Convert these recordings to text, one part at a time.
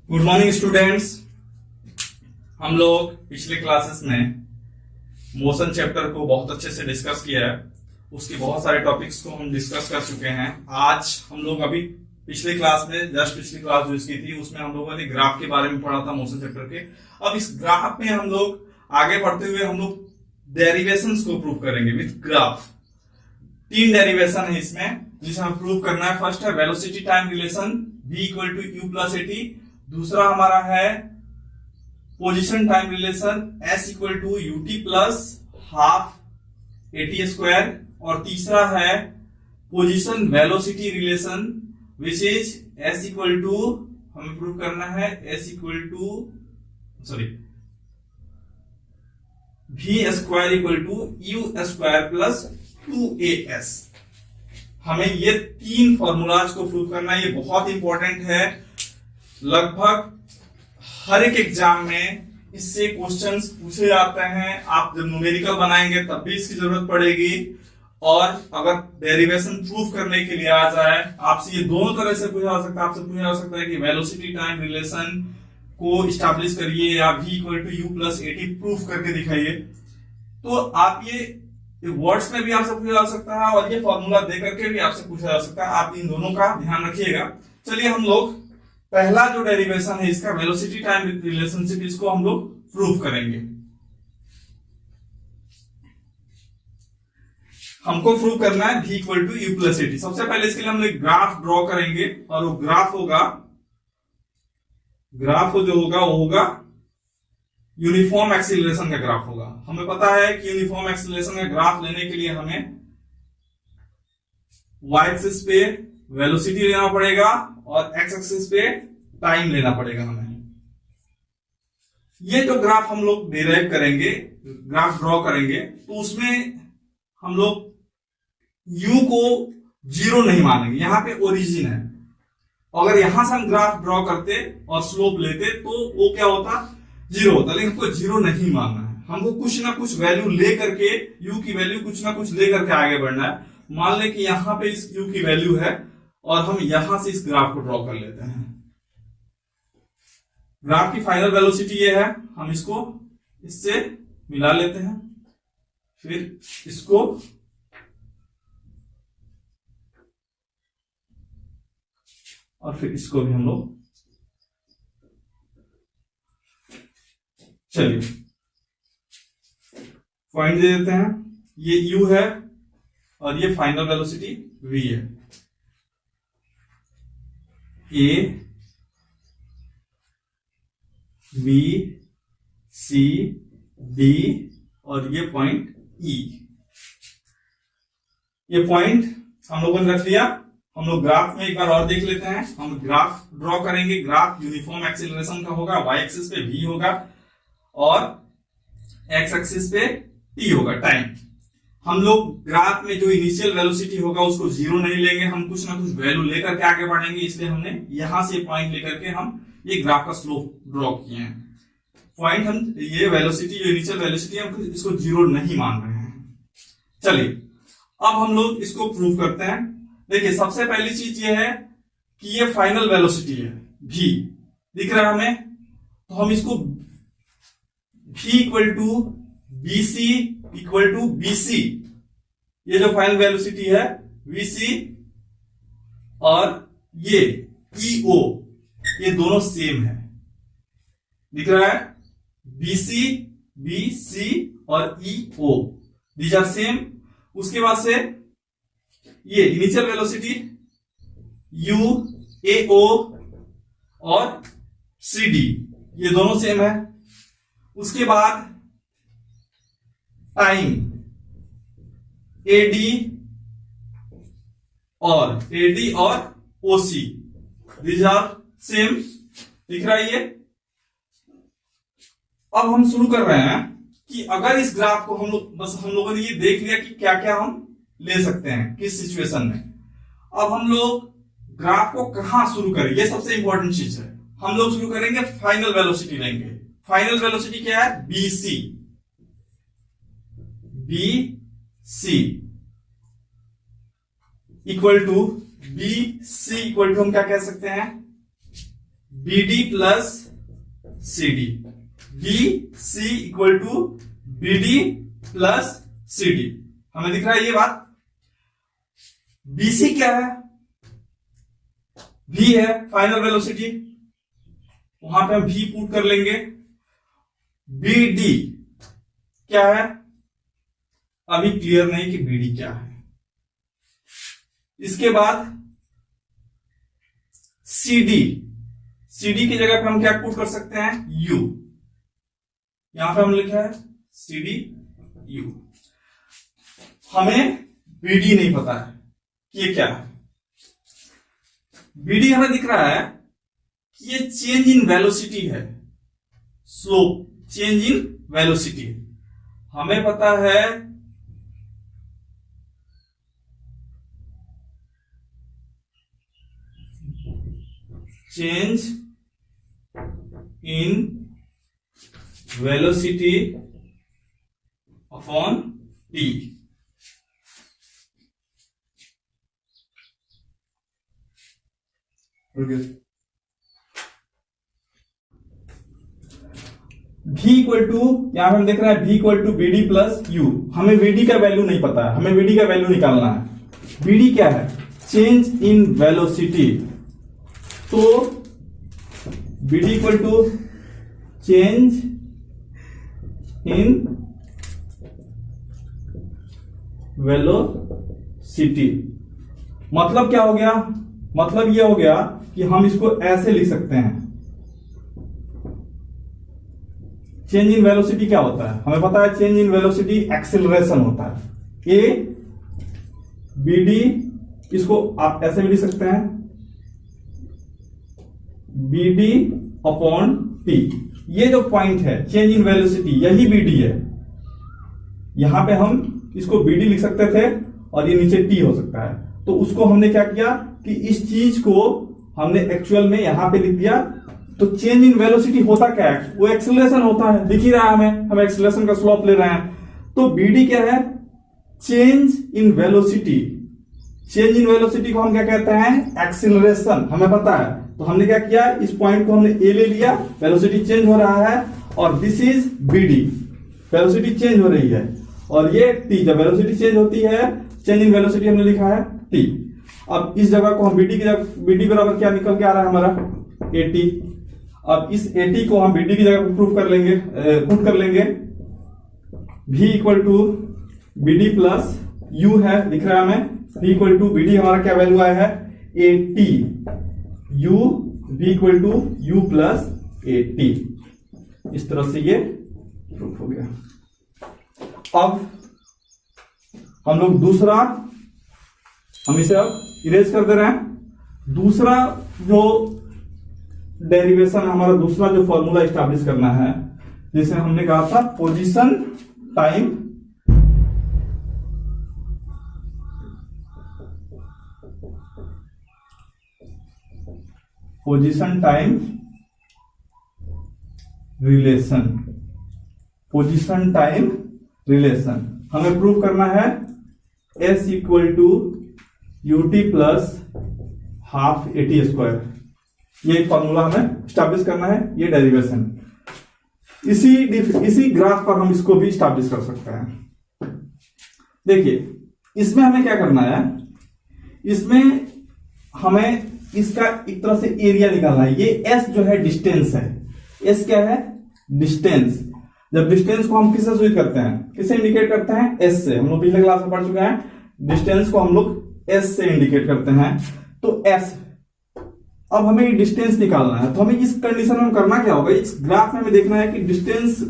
Good morning students. हम लोग पिछले क्लासेस में मोशन चैप्टर को बहुत अच्छे से डिस्कस किया है। उसके बहुत सारे टॉपिक्स को हम डिस्कस कर चुके हैं। आज हम लोग अभी पिछले क्लास में पिछली क्लास जो इसकी थी उसमें हम लोगों ने ग्राफ के बारे में पढ़ा था मोशन चैप्टर के। अब इस ग्राफ में हम लोग आगे बढ़ते हुए हम लोग डेरिवेशंस को प्रूव करेंगे विथ ग्राफ। 3 डेरिवेशन है इसमें जिसे हमें प्रूव करना है। फर्स्ट है velocity time relation v equal to U plus AT. दूसरा हमारा है position time relation s equal to UT plus half AT square. और तीसरा है position velocity relation which is s equal to, हमें प्रूव करना है s equal to v square equal to U square plus 2as। हमें ये 3 formulas को prove करना है। ये बहुत इंपॉर्टेंट है। लगभग हर एक एग्जाम में इससे क्वेश्चंस पूछे जाते हैं। आप जब न्यूमेरिकल बनाएंगे तब भी इसकी जरूरत पड़ेगी। और अगर डेरिवेशन प्रूफ करने के लिए आ जाए आपसे, ये दोनों तरह से पूछा जा सकता है। आपसे पूछा जा सकता है कि वेलोसिटी टाइम रिलेशन को स्टैब्लिश करिए या v equal to U plus AT proof करके दिखाइए। तो आप ये वर्ड्स में भी आपसे पूछा जा सकता है और ये फॉर्मूला दे करके भी आपसे पूछा जा सकता है। आप इन दोनों का ध्यान रखिएगा। चलिए हम लोग पहला जो डेरिवेशन है इसका वेलोसिटी टाइम रिलेशनशिप, इसको हम लोग प्रूव करेंगे। हमको प्रूव करना है v equal to U plus AT. सबसे पहले इसके लिए हम एक ग्राफ ड्रॉ करेंगे और वो ग्राफ होगा यूनिफॉर्म एक्सीलरेशन का ग्राफ होगा। हमें पता है कि यूनिफॉर्म एक्सीलरेशन का ग्राफ लेने के लिए हमें y एक्सिस पे वेलोसिटी लेना पड़ेगा और x एक्सिस पे टाइम लेना पड़ेगा हमें। ये जो ग्राफ हम लोग डिराइव करेंगे, ग्राफ ड्रॉ करेंगे, तो उसमें हम लोग u को 0 नहीं मानेंगे। यहां पे ओरिजिन है। अगर यहां से हम ग्राफ ड्रॉ करते और स्लोप लेते तो वो क्या होता, 0 होता। लेकिन हमको 0 नहीं मानना है। हमको कुछ ना कुछ वैल्यू ले करके, u की वैल्यू कुछ ना कुछ ले करके आगे बढ़ना है। मान ले कि यहां पे इस u की वैल्यू है और हम यहां से इस ग्राफ को ड्रॉ कर लेते हैं। ग्राफ की फाइनल वेलोसिटी ये है। हम इसको इससे मिला लेते हैं, फिर इसको और फिर इसको भी हम लोग, चलिए पॉइंट दे देते हैं। ये u है और ये फाइनल वेलोसिटी v है। a b c d और ये पॉइंट e। ये पॉइंट हम लोगों ने रख लिया। हम लोग ग्राफ में एक बार और देख लेते हैं। हम ग्राफ ड्रॉ करेंगे। ग्राफ यूनिफॉर्म एक्सीलरेशन का होगा। y एक्सिस पे v होगा और x एक्सिस पे t होगा, टाइम। हम लोग ग्राफ में जो इनिशियल वेलोसिटी होगा उसको 0 नहीं लेंगे। हम कुछ ना कुछ वैल्यू लेकर के आगे बढ़ेंगे। इसलिए हमने यहां से पॉइंट लेकर के हम ये ग्राफ का स्लोप ड्रॉ किए हैं। पॉइंट हम ये वेलोसिटी, जो इनिशियल वेलोसिटी है, हम इसको 0 नहीं मान रहे हैं। चलिए अब हम लोग इसको प्रूव करते हैं। देखिए सबसे पहली चीज ये है कि ये फाइनल वेलोसिटी है, v दिख रहा है हमें। तो हम इसको v equal to bc equal to bc, ये जो फाइनल वेलोसिटी है vc और ये eo, ये दोनों सेम है। दिख रहा है bc और eo, दीज आर सेम। उसके बाद से ये इनिशियल वेलोसिटी u ao और cd, ये दोनों सेम है। उसके बाद टाइम ad और oc, दीज आर सेम। दिख रहा है ये। अब हम शुरू कर रहे हैं कि अगर इस ग्राफ को हम लोगों ने ये देख लिया कि क्या क्या हम ले सकते हैं किस सिचुएशन में। अब हम लोग ग्राफ को कहां शुरू करें, ये सबसे इंपॉर्टेंट चीज है। हम लोग शुरू करेंगे फाइनल वेलोसिटी लेंगे। फाइनल वेलोसिटी क्या है, bc इक्वल टू हम क्या कह सकते हैं, BD plus CD, BC equal to BD plus CD। हमें दिख रहा है ये बात। BC क्या है? V है फाइनल वेलोसिटी, वहां पे हम V पुट कर लेंगे। BD क्या है? अभी क्लियर नहीं कि BD क्या है। इसके बाद CD, CD की जगह पे हम क्या पुट कर सकते हैं? U। यहां पे हम लिखा है CD U। हमें BD नहीं पता है कि ये क्या है। BD हमें दिख रहा है कि ये चेंज इन वेलोसिटी है, स्लोप चेंज इन वेलोसिटी। हमें पता है change in velocity upon T। V equal to, यहां पे हम देख रहे हैं V equal to BD plus U। हमें BD का वैल्यू नहीं पता है, हमें BD का वैल्यू निकालना है। BD क्या है? Change in velocity. तो BD equal to change in velocity. मतलब क्या हो गया? मतलब ये हो गया कि हम इसको ऐसे लिख सकते हैं। चेंज इन वेलोसिटी क्या होता है? हमें पता है चेंज इन वेलोसिटी एक्सेलरेशन होता है। ए BD, इसको आप ऐसे भी लिख सकते हैं BD अपॉन T। ये जो पॉइंट है चेंज इन वेलोसिटी, यही BD है। यहां पे हम इसको BD लिख सकते थे और ये नीचे T हो सकता है। तो उसको हमने क्या किया कि इस चीज को हमने एक्चुअल में यहां पे लिख दिया। तो चेंज इन वेलोसिटी होता क्या है? वो एक्सेलरेशन होता है, दिख ही रहा है हमें, हम एक्सेलरेशन का स्लोप ले रहे हैं। तो BD क्या है? Change in velocity. Change in velocity को हम क्या कहते हैं? एक्सेलरेशन, हमें पता है। तो हमने क्या किया, इस पॉइंट को हमने ए ले लिया, वेलोसिटी चेंज हो रहा है, और this is BD, velocity change हो रही है। और ये T, जब वेलोसिटी चेंज होती है, चेंज इन वेलोसिटी हमने लिखा है T। अब इस जगह को हम BD की जगह, BD बराबर क्या निकल के आ रहा है हमारा? AT। अब इस AT को हम BD की जगह प्रूफ कर लेंगे, पुट कर लेंगे। V equal to BD plus U है, दिख रहा है हमें। V इक्वल टू BD हमारा क्या वैल्यू आया है? AT। U, V equal to U plus AT। इस तरह से ये प्रूफ हो गया। अब हम लोग दूसरा, हम इसे अब इरेज कर दे रहे हैं। दूसरा जो डेरिवेशन, हमारा दूसरा जो फॉर्मूला एस्टैब्लिश करना है, जिसे हमने कहा था position time relation. Position time relation हमें प्रूव करना है। S equal to UT plus half AT square, ये फॉर्मूला हमें स्टैब्लिश करना है, ये डेरिवेशन। इसी ग्राफ पर हम इसको भी स्टैब्लिश कर सकते हैं। देखिए, इसमें हमें क्या करना है, इसमें हमें इसका एक तरह से एरिया निकालना है। ये S जो है डिस्टेंस है। S क्या है? डिस्टेंस। जब डिस्टेंस को हम किससे सूचित करते हैं, किससे इंडिकेट करते हैं? S से। हम लोग पिछले क्लास में पढ़ चुके हैं, डिस्टेंस को हम लोग S से इंडिकेट करते हैं। तो S, अब हमें डिस्टेंस निकालना है। तो हमें इस कंडीशन में करना क्या होगा, इस ग्राफ में हमें देखना है कि डिस्टेंस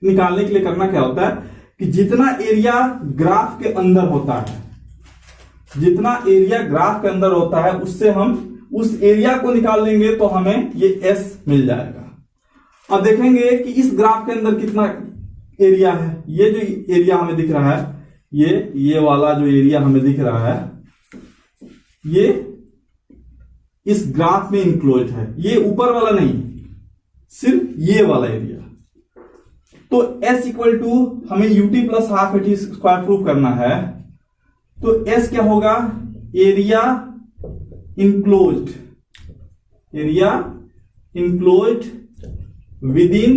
निकालने के लिए करना क्या होता है कि जितना एरिया ग्राफ के अंदर होता है, जितना एरिया ग्राफ के अंदर होता है, उससे हम उस एरिया को निकाल लेंगे तो हमें ये S मिल जाएगा। अब देखेंगे कि इस ग्राफ के अंदर कितना एरिया है। ये जो एरिया हमें दिख रहा है, ये वाला जो एरिया हमें दिख रहा है, ये इस ग्राफ में इंक्लोज है। ये ऊपर वाला नहीं, सिर्फ ये वाला एरिया। तो S इक्वल टू हमें UT plus half AT square proof करना है। तो S क्या होगा? Area enclosed, area enclosed within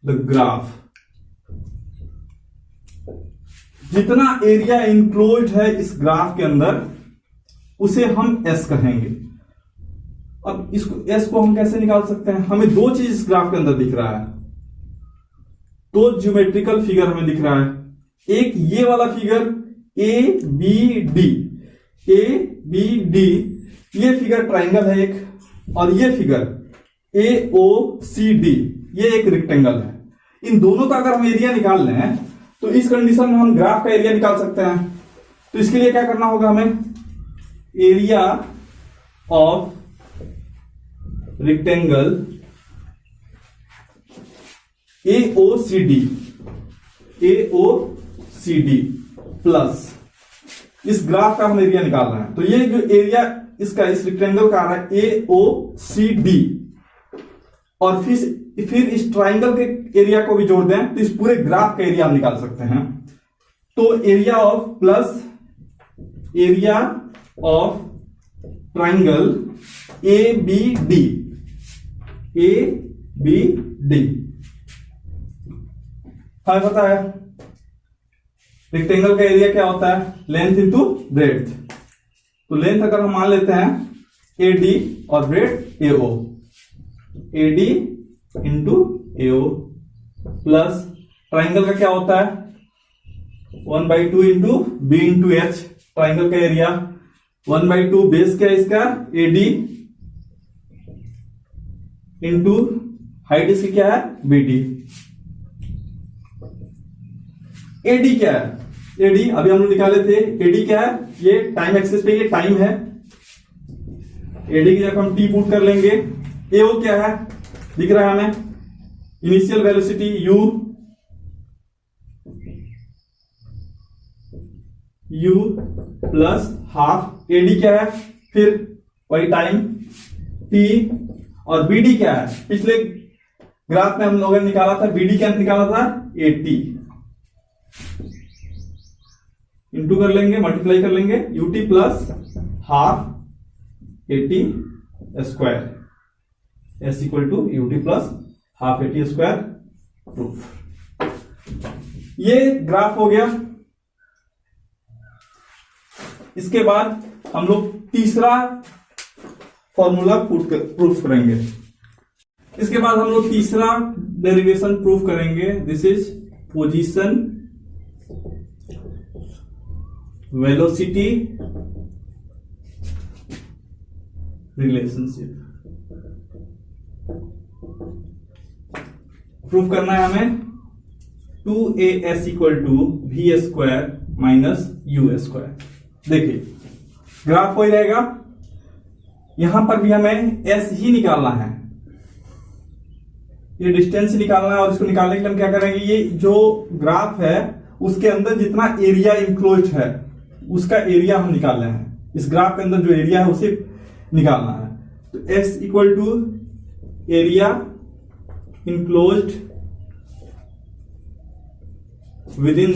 the graph। जितना एरिया इंक्लोज्ड है इस ग्राफ के अंदर उसे हम एस कहेंगे। अब इसको एस को हम कैसे निकाल सकते हैं? हमें दो चीज इस ग्राफ के अंदर दिख रहा है, दो ज्योमेट्रिकल फिगर हमें दिख रहा है। एक ये वाला फिगर ए बी डी, ये फिगर ट्राइंगल है एक, और ये figure A O C D, ये एक रेक्टेंगल है। इन दोनों का अगर हम एरिया निकाल लें तो इस कंडीशन में हम ग्राफ का एरिया निकाल सकते हैं। तो इसके लिए क्या करना होगा हमें? Area of rectangle AOCD plus इस ग्राफ का हम एरिया निकाल रहे हैं। तो ये जो एरिया इसका इस रेक्टेंगल का आ रहा है AOCD, और फिर इस ट्राइंगल के एरिया को भी जोड़ दें तो इस पूरे ग्राफ का एरिया हम निकाल सकते हैं। तो area of plus area of triangle ABD हमें पता है रेक्टेंगल का एरिया क्या होता है? Length into breadth. तो लेंथ अगर हम मान लेते हैं AD और breadth AO, AD into AO plus triangle का क्या होता है? 1/2 into B into H, triangle का एरिया 1/2 बेस क्या है इसका? AD इंटू हाइट इसकी क्या है? BD। AD क्या है? AD अभी हम लोग निकाले थे। AD क्या है? ये टाइम एक्सिस पे ये टाइम है। AD की जगह हम T पुट कर लेंगे। AO क्या है? दिख रहा है हमें, initial velocity U plus half. AD क्या है? फिर वही टाइम T, और BD क्या है? पिछले ग्राफ में हम लोगों ने निकाला था, BD क्या निकाला था? 80। इंटू कर लेंगे, मल्टीप्लाई कर लेंगे, UT plus half 80 square S equal to UT plus half 80 square. Proof. ये ग्राफ हो गया। इसके बाद हम लोग तीसरा फॉर्मूला प्रूफ करेंगे। इसके बाद हम लोग तीसरा डेरिवेशन प्रूफ करेंगे। This is position velocity relationship. Proof करना है हमें 2AS equal to V square minus U square. देखिए ग्राफ वही रहेगा, यहां पर भी हमें S ही निकालना है, ये डिस्टेंस निकालना है। और इसको निकालने के लिए हम क्या करेंगे? ये जो ग्राफ है उसके अंदर जितना एरिया इंक्लोज है उसका एरिया हम निकाल रहे हैं। इस ग्राफ के अंदर जो एरिया है उसे निकालना है। तो S equal to area enclosed within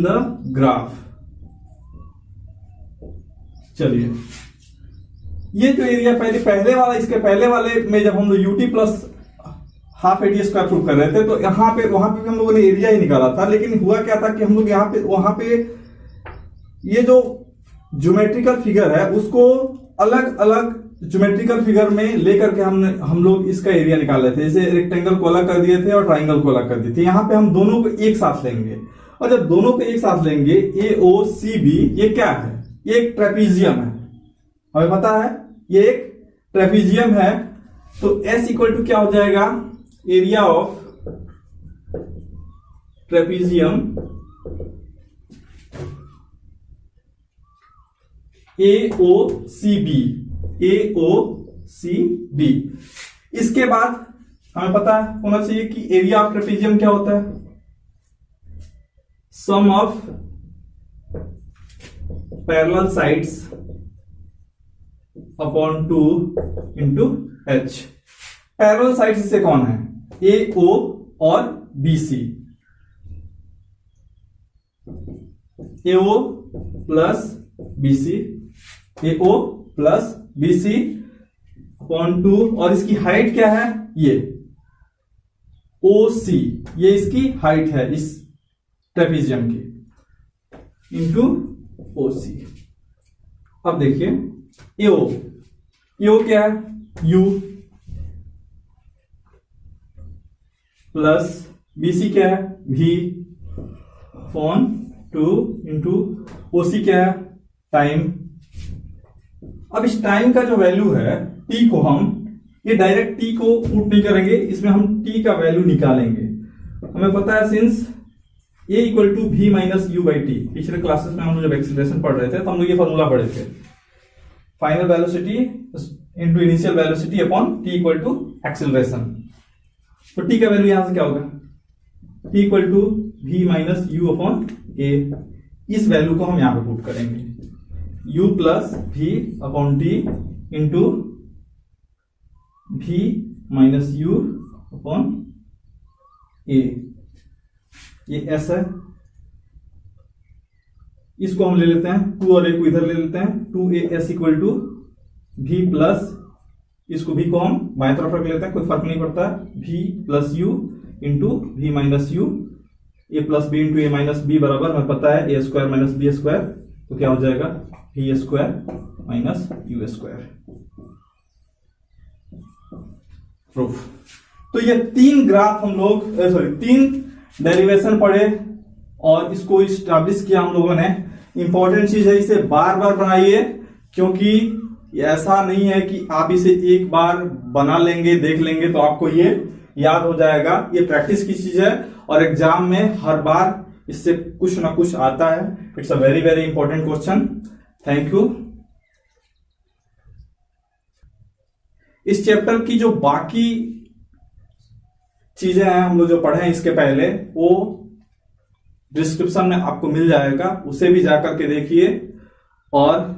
the graph. चलिए ये जो एरिया पहले वाला, इसके पहले वाले में जब हम लोग UT plus half 80 square proof कर रहे थे तो वहां पे भी हम लोगों ने एरिया ही निकाला था। लेकिन हुआ क्या था कि हम लोग वहां पे ये जो ज्योमेट्रिकल फिगर है उसको अलग अलग ज्योमेट्रिकल फिगर में लेकर के हम लोग इसका एरिया निकाल रहे थे। जैसे रेक्टेंगल को अलग कर दिए थे और ट्राइंगल को अलग कर दिए थे। यहां पे हम दोनों को एक साथ लेंगे, और जब दोनों को एक साथ लेंगे AOCB, ये क्या है? ये एक ट्रेपीजियम है, हमें पता है ये एक ट्रेपीजियम है। तो S इक्वल टू क्या हो जाएगा? Area of trapezium AOCB। इसके बाद हमें पता होना चाहिए कि एरिया ऑफ ट्रेपीजियम क्या होता है? Sum of parallel sides upon 2 into H। Parallel sides से कौन है? AO और BC। AO plus BC, AO plus BC upon 2, और इसकी हाइट क्या है, ये OC, ये इसकी हाइट है इस ट्रेपीजियम की, इंटू OC। अब देखिए AO क्या है, U प्लस BC क्या है, V अपॉन 2 इंटू OC क्या है, टाइम। अब इस टाइम का जो वैल्यू है T को हम, ये डायरेक्ट T को पुट नहीं करेंगे, इसमें हम T का वैल्यू निकालेंगे। हमें पता है since A equal to V minus U by T, पिछले क्लासेस में हम लोग जब एक्सीलरेशन पढ़ रहे थे तो हम लोग ये फॉर्मूला पढ़े थे, final velocity into initial velocity upon T equal to acceleration. तो T का वैल्यू यहां से क्या होगा, T equal to V minus U upon A। इस वैल्यू को हम यहां पे पुट करेंगे, U plus V upon T into V minus U upon A, ये S है। इसको हम ले लेते हैं 2 और A को इधर ले लेते हैं, 2AS equal to V plus, इसको V को हम बाएं तरफ रख लेते हैं, कोई फर्क नहीं पड़ता, V plus U into V minus U, A plus B into A minus B बराबर, हमें पता है A square minus B square, तो क्या हो जाएगा V square minus U square. Proof. तो ये 3 ग्राफ हम लोग, 3 डेरिवेशन पढ़े और इसको इस्टेब्लिश किया हम लोगों ने। इंपॉर्टेंट चीज है, इसे बार बार बनाइए, क्योंकि ऐसा नहीं है कि आप इसे एक बार बना लेंगे, देख लेंगे तो आपको ये याद हो जाएगा। ये प्रैक्टिस की चीज है और एग्जाम में हर बार इससे कुछ ना कुछ आता है। It's a very very important question. Thank you. इस चैप्टर की जो बाकी चीजें हैं हम लोग जो पढ़े हैं इसके पहले, वो डिस्क्रिप्शन में आपको मिल जाएगा, उसे भी जाकर के देखिए और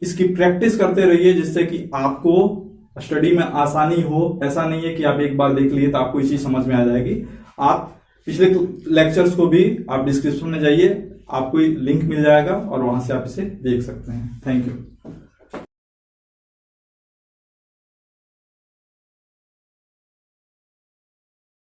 इसकी प्रैक्टिस करते रहिए, जिससे कि आपको स्टडी में आसानी हो। ऐसा नहीं है कि आप एक बार देख लिए तो आपको ये चीज समझ में आ जाएगी। आप पिछले लेक्चर्स को भी आप डिस्क्रिप्शन में जाइए, आपको लिंक मिल जाएगा और वहां से आप इसे देख सकते हैं। Thank you.